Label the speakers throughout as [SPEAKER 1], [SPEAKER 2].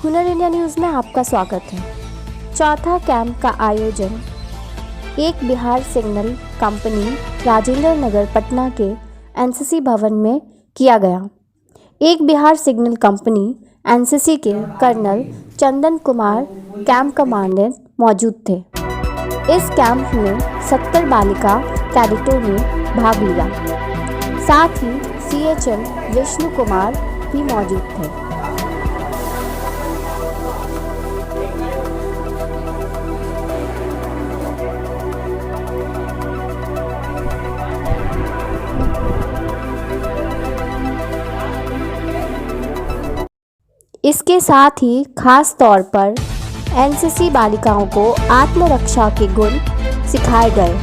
[SPEAKER 1] हुनर India news में आपका स्वागत है। चौथा कैंप का आयोजन एक बिहार सिग्नल कंपनी राजेंद्र नगर पटना के एनसीसी भवन में किया गया। एक बिहार सिग्नल कंपनी एनसीसी के colonel Chandan Kumar camp commandant मौजूद थे। इस कैंप में 70 बालिका कैडेटों ने भाग लिया। साथ ही सीएचएम विष्णु कुमार भी मौजूद थे। इसके साथ ही खास तौर पर एनसीसी बालिकाओं को आत्मरक्षा के गुण सिखाए गए।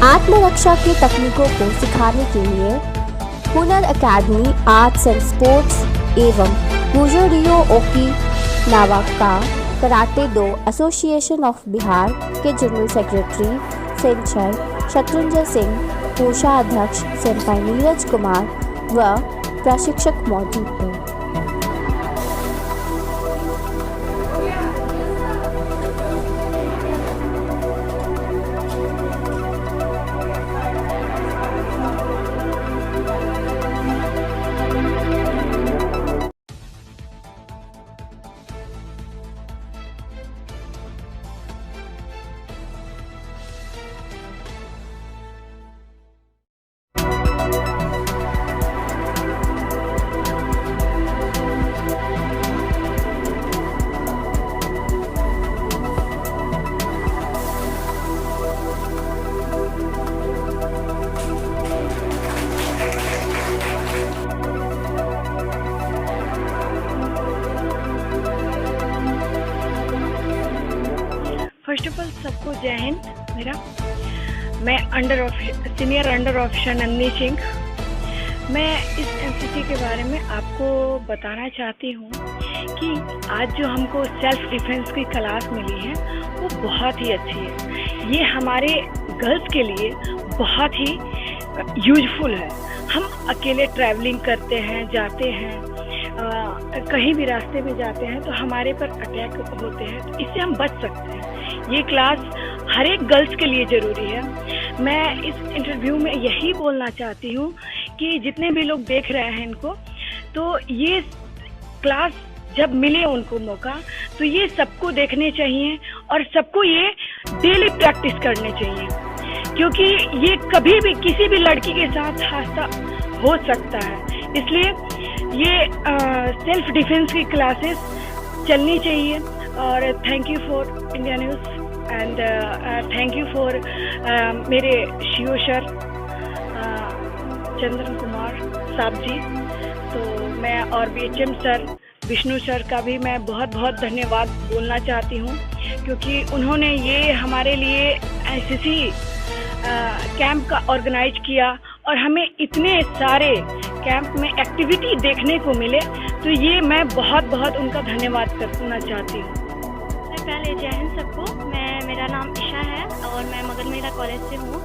[SPEAKER 1] आत्मरक्षा की तकनीकों को सिखाने के लिए हुनर एकेडमी आर्ट्स एंड स्पोर्ट्स एवं मुजोरियो ओकिनावा का कराटे दो एसोसिएशन ऑफ बिहार के जनरल सेक्रेटरी सेंचाई शत्रुंजय सिंह, कोषाध्यक्ष सेंपाई नीरज कुमार व प्रशिक्षक मौजूद थे।
[SPEAKER 2] फर्स्ट ऑफ ऑल सबको जय हिंद। मैं senior under officer Nandini Singh. मैं इस एनसीसी के बारे में आपको बताना चाहती हूँ कि आज जो हमको सेल्फ डिफेंस की क्लास मिली है वो बहुत ही अच्छी है। ये हमारे गर्ल्स के लिए बहुत ही यूजफुल है। हम अकेले ट्रैवलिंग करते हैं, जाते हैं, कहीं भी रास्ते में जाते हैं तो हमारे पर अटैक होते हैं, तो इससे हम बच सकते हैं। ये क्लास हर एक गर्ल्स के लिए ज़रूरी है। मैं इस इंटरव्यू में यही बोलना चाहती हूँ कि जितने भी लोग देख रहे हैं इनको, तो ये क्लास जब मिले उनको मौका तो ये सबको देखने चाहिए और सबको ये डेली प्रैक्टिस करने चाहिए, क्योंकि ये कभी भी किसी भी लड़की के साथ हादसा हो सकता है। इसलिए ये सेल्फ डिफेंस की क्लासेस चलनी चाहिए। और thank you for India news and thank you for मेरे शिव सर चंद्रन कुमार साहब जी। तो मैं और बीएचएम सर विष्णु सर का भी मैं बहुत बहुत धन्यवाद बोलना चाहती हूँ, क्योंकि उन्होंने ये हमारे लिए एनसीसी कैंप का ऑर्गेनाइज किया और हमें इतने सारे कैंप में एक्टिविटी देखने को मिले, तो ये मैं बहुत बहुत उनका धन्यवाद करना चाहती हूँ।
[SPEAKER 3] पहले जय हिंद सबको। मेरा नाम ईशा है और मैं मगध महिला कॉलेज से हूँ।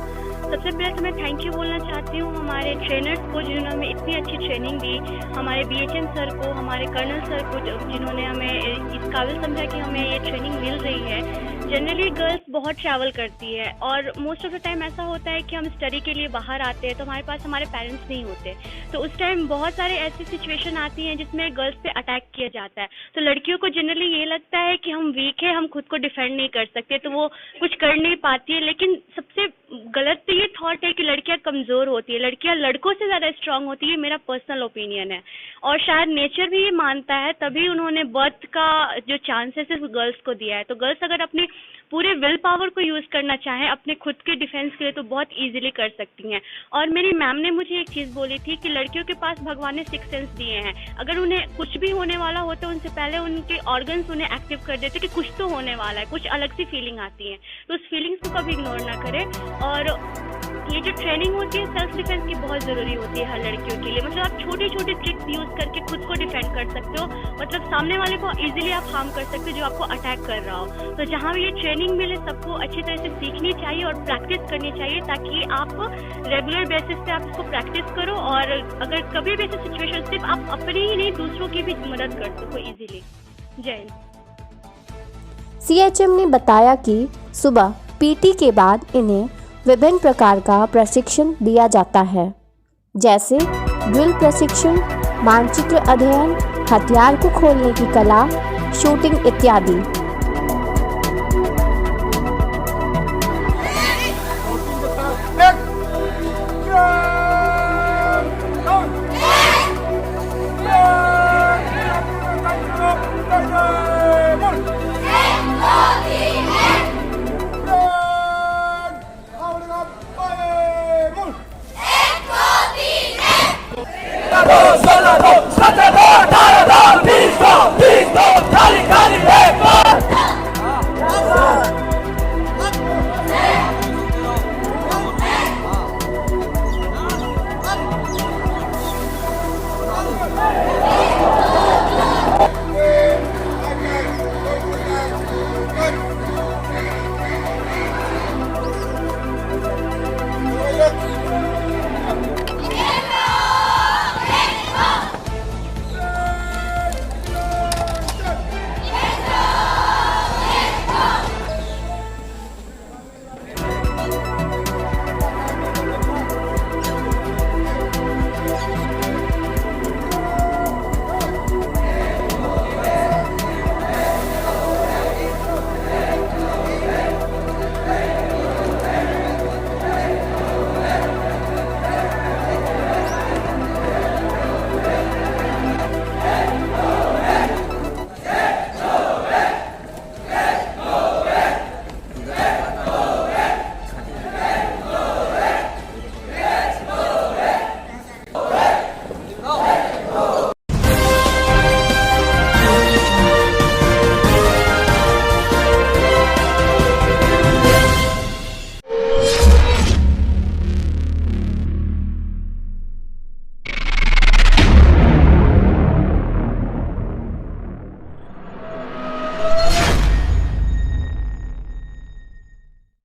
[SPEAKER 3] सबसे पहले तो मैं थैंक यू बोलना चाहती हूँ हमारे ट्रेनर्स को जिन्होंने हमें इतनी अच्छी ट्रेनिंग दी, हमारे बीएचएम सर को, हमारे कर्नल सर को जिन्होंने हमें इस काबिल समझा कि हमें ये ट्रेनिंग मिल रही है। जनरली गर्ल्स बहुत ट्रैवल करती है और मोस्ट ऑफ द टाइम ऐसा होता है कि हम स्टडी के लिए बाहर आते हैं तो हमारे पास हमारे पेरेंट्स नहीं होते, तो उस टाइम बहुत सारे ऐसी सिचुएशन आती हैं जिसमें गर्ल्स पे अटैक किया जाता है। तो लड़कियों को जनरली ये लगता है कि हम वीक है, हम खुद को डिफेंड नहीं कर सकते, तो वो कुछ कर नहीं पाती है। लेकिन सबसे गलत तो ये थॉट है कि लड़कियां कमज़ोर होती है, लड़कियां लड़कों से ज़्यादा स्ट्रांग होती है। मेरा पर्सनल ओपिनियन है और शायद नेचर भी ये मानता है, तभी उन्होंने बर्थ का जो चांसेस है गर्ल्स को दिया है। तो गर्ल्स अगर अपने पूरे विल पावर को यूज़ करना चाहें अपने खुद के डिफेंस के लिए तो बहुत इजीली कर सकती हैं। और मेरी मैम ने मुझे एक चीज़ बोली थी कि लड़कियों के पास भगवान ने 6 सेंस दिए हैं, अगर उन्हें कुछ भी होने वाला होता है उनसे पहले उनके ऑर्गन्स उन्हें एक्टिव कर देते कि कुछ तो होने वाला है, कुछ अलग सी फीलिंग आती है। तो उस फीलिंग्स को कभी इग्नोर ना करें और ये जो ट्रेनिंग होती है सेल्फ डिफेंस की बहुत ज़रूरी होती है हर लड़कियों के लिए। मतलब आप छोटी छोटी ट्रिक्स यूज़ करके खुद को डिफेंड कर सकते हो, मतलब सामने वाले को इजीली आप हार्म कर सकते हो जो आपको अटैक कर रहा हो। तो जहाँ भी ये ट्रेनिंग मिले सबको अच्छी तरह से सीखनी चाहिए और प्रैक्टिस करनी चाहिए, ताकि आप रेगुलर बेसिस पे आप इसको प्रैक्टिस करो और अगर कभी भी ऐसी सिचुएशन सिर्फ आप अपनी ही नहीं दूसरों की भी मदद कर सको इजीली। जय हिंद।
[SPEAKER 1] सीएचएम ने बताया कि सुबह पीटी के बाद इन्हें विभिन्न प्रकार का प्रशिक्षण दिया जाता है, जैसे ड्रिल प्रशिक्षण, मानचित्र अध्ययन, हथियार को खोलने की कला, शूटिंग इत्यादि।
[SPEAKER 4] Salado, salado, salado,